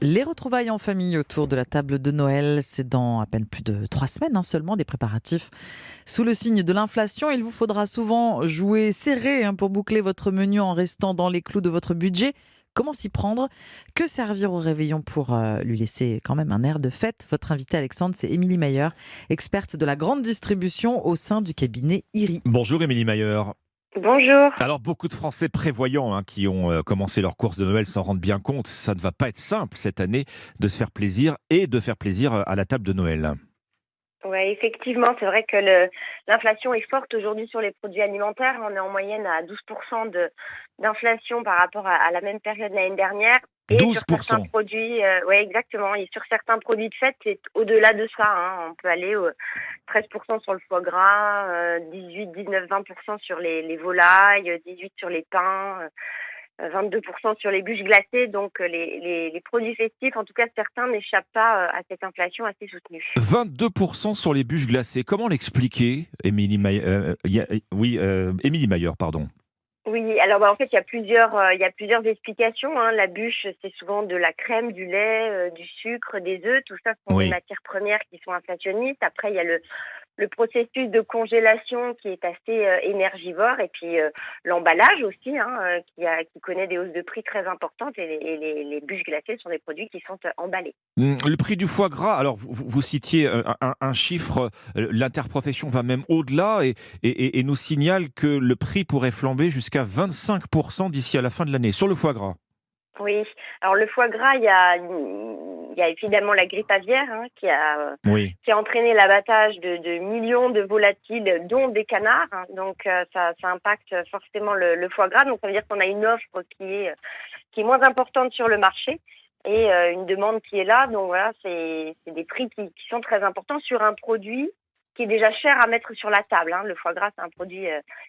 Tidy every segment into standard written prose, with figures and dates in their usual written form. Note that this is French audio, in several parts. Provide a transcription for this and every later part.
Les retrouvailles en famille autour de la table de Noël, c'est dans à peine plus de 3 semaines seulement, des préparatifs. Sous le signe de l'inflation, il vous faudra souvent jouer serré pour boucler votre menu en restant dans les clous de votre budget. Comment s'y prendre? Que servir au réveillon pour lui laisser quand même un air de fête? Votre invitée Alexandre, c'est Émilie Mayer, experte de la grande distribution au sein du cabinet IRI. Bonjour Émilie Mayer. Bonjour. Alors beaucoup de Français prévoyants qui ont commencé leurs courses de Noël s'en rendent bien compte. Ça ne va pas être simple cette année de se faire plaisir et de faire plaisir à la table de Noël. Ouais, effectivement, c'est vrai que l'inflation est forte aujourd'hui sur les produits alimentaires. On est en moyenne à 12% d'inflation par rapport à la même période l'année dernière. Et sur certains 12%. produits, ouais, exactement. Et sur certains produits de fête, c'est au-delà de ça, hein. On peut aller au 13% sur le foie gras, 18, 19, 20% sur les volailles, 18 sur les pains. 22% sur les bûches glacées, donc les produits festifs, en tout cas certains, n'échappent pas à cette inflation assez soutenue. 22% sur les bûches glacées. Comment l'expliquer, Émilie Mayer? Émilie Mayer, pardon. Oui, alors en fait il y a plusieurs explications, hein. La bûche, c'est souvent de la crème, du lait, du sucre, des œufs. Tout ça sont des Oui. matières premières qui sont inflationnistes. Après il y a le processus de congélation qui est assez énergivore, et puis l'emballage aussi, hein, qui connaît des hausses de prix très importantes, et les bûches glacées sont des produits qui sont emballés. Le prix du foie gras, alors vous citiez un chiffre, l'interprofession va même au-delà et nous signale que le prix pourrait flamber jusqu'à 25% d'ici à la fin de l'année sur le foie gras. Oui, alors le foie gras, il y a évidemment la grippe aviaire, hein, Oui. qui a entraîné l'abattage de millions de volatiles, dont des canards, hein. Donc ça impacte forcément le foie gras. Donc ça veut dire qu'on a une offre qui est moins importante sur le marché, et une demande qui est là. Donc voilà, c'est des prix qui sont très importants sur un produit qui est déjà cher à mettre sur la table, hein. Le foie gras, c'est un produit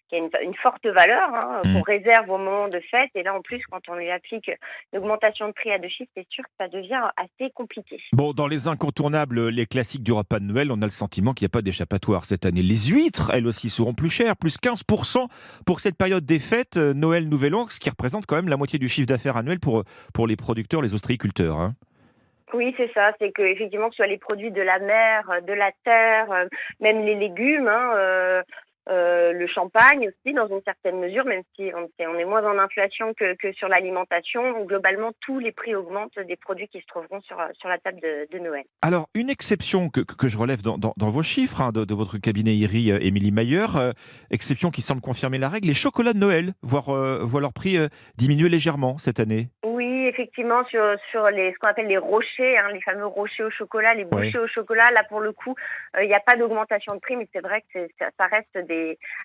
qui a une forte valeur, hein, qu'on réserve au moment de fête. Et là, en plus, quand on lui applique une augmentation de prix à deux chiffres, c'est sûr que ça devient assez compliqué. Bon, dans les incontournables, les classiques du repas de Noël, on a le sentiment qu'il n'y a pas d'échappatoire cette année. Les huîtres, elles aussi, seront plus chères, plus 15% pour cette période des fêtes, Noël, Nouvel An, ce qui représente quand même la moitié du chiffre d'affaires annuel pour les producteurs, les ostréiculteurs, hein. Oui, c'est ça. C'est que effectivement, que ce soit les produits de la mer, de la terre, même les légumes, hein, le champagne aussi, dans une certaine mesure, même si on est moins en inflation que sur l'alimentation. Donc, globalement, tous les prix augmentent des produits qui se trouveront sur la table de Noël. Alors, une exception que je relève dans vos chiffres de votre cabinet IRI, Émilie Mayer, exception qui semble confirmer la règle, les chocolats de Noël voient leur prix diminuer légèrement cette année. Oui, effectivement, sur ce qu'on appelle les rochers, hein, les fameux rochers au chocolat, les Ouais. bouchées au chocolat, là, pour le coup, il n'y a pas d'augmentation de prix, mais c'est vrai que ça reste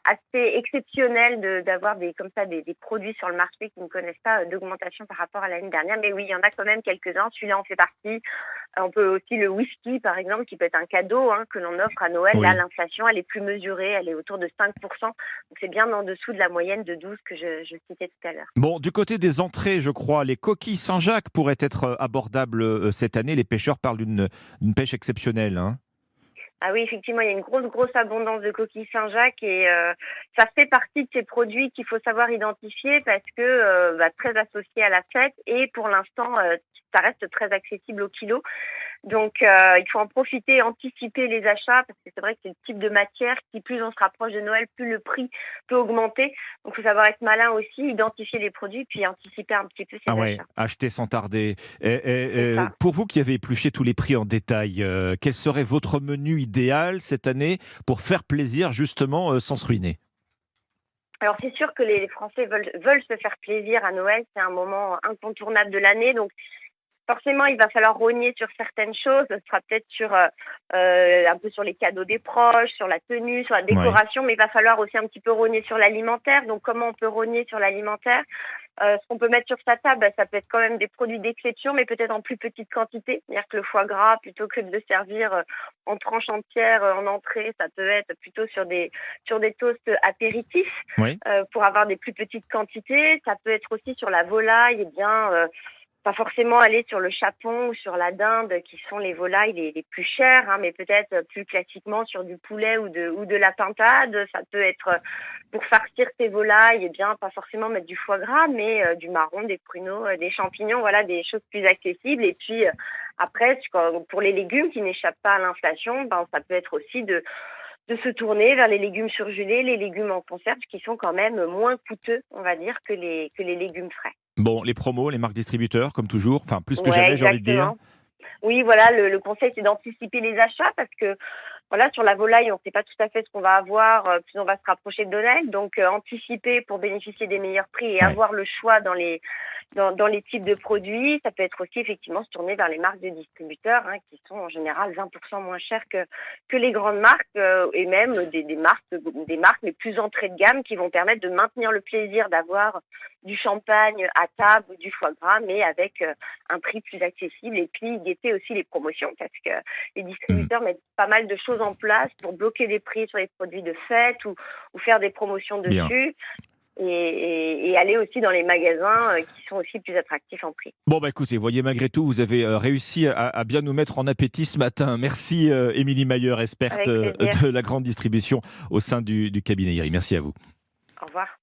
assez exceptionnel d'avoir comme ça, des produits sur le marché qui ne connaissent pas d'augmentation par rapport à l'année dernière. Mais oui, il y en a quand même quelques-uns. Celui-là en fait partie. On peut aussi le whisky, par exemple, qui peut être un cadeau, hein, que l'on offre à Noël. Là, Oui. l'inflation, elle est plus mesurée, elle est autour de 5%. Donc c'est bien en dessous de la moyenne de 12 que je citais tout à l'heure. Bon, du côté des entrées, je crois, les coquilles Saint-Jacques pourraient être abordables cette année. Les pêcheurs parlent d'une pêche exceptionnelle, hein. Ah oui, effectivement, il y a une grosse abondance de coquilles Saint-Jacques, et ça fait partie de ces produits qu'il faut savoir identifier, parce que très associés à la fête, et pour l'instant, ça reste très accessible au kilo. Donc, il faut en profiter, anticiper les achats, parce que c'est vrai que c'est le type de matière qui, plus on se rapproche de Noël, plus le prix peut augmenter. Donc, il faut savoir être malin aussi, identifier les produits, puis anticiper un petit peu Ah ses ouais, achats. acheter sans tarder. C'est ça. Pour vous qui avez épluché tous les prix en détail, quel serait votre menu idéal cette année pour faire plaisir justement sans se ruiner? Alors, c'est sûr que les Français veulent se faire plaisir à Noël. C'est un moment incontournable de l'année. Donc, forcément, il va falloir rogner sur certaines choses. Ce sera peut-être un peu sur les cadeaux des proches, sur la tenue, sur la Ouais. décoration, mais il va falloir aussi un petit peu rogner sur l'alimentaire. Donc, comment on peut rogner sur l'alimentaire? Ce qu'on peut mettre sur sa table, ça peut être quand même des produits d'exception, mais peut-être en plus petite quantité. C'est-à-dire que le foie gras, plutôt que de le servir en tranches entières en entrée, ça peut être plutôt sur des toasts apéritifs, Oui. pour avoir des plus petites quantités. Ça peut être aussi sur la volaille, eh bien, pas forcément aller sur le chapon ou sur la dinde, qui sont les volailles les plus chères, hein, mais peut-être plus classiquement sur du poulet ou de la pintade. Ça peut être pour farcir ces volailles, eh bien pas forcément mettre du foie gras, mais du marron, des pruneaux, des champignons, voilà, des choses plus accessibles. Et puis après, pour les légumes qui n'échappent pas à l'inflation, ben ça peut être aussi de se tourner vers les légumes surgelés, les légumes en conserve, qui sont quand même moins coûteux, on va dire, que les légumes frais. Bon, les promos, les marques distributeurs, comme toujours, enfin plus que Ouais, jamais, j'ai envie de dire. exactement. Oui, voilà, le conseil, c'est d'anticiper les achats parce que, voilà, sur la volaille, on ne sait pas tout à fait ce qu'on va avoir, plus on va se rapprocher de Noël. Donc, anticiper pour bénéficier des meilleurs prix et Ouais. avoir le choix dans les types de produits. Ça peut être aussi effectivement se tourner vers les marques de distributeurs, hein, qui sont en général 20% moins chères que les grandes marques, et même des marques les plus entrées de gamme qui vont permettre de maintenir le plaisir d'avoir du champagne à table ou du foie gras, mais avec un prix plus accessible. Et puis guetter aussi les promotions parce que les Hmm. distributeurs mettent pas mal de choses en place pour bloquer des prix sur les produits de fête ou faire des promotions Bien. dessus. Et aller aussi dans les magasins qui sont aussi plus attractifs en prix. Bon, bah écoutez, voyez, malgré tout, vous avez réussi à bien nous mettre en appétit ce matin. Merci, Émilie Mayer, experte Avec plaisir. de la grande distribution au sein du cabinet IRI. Merci à vous. Au revoir.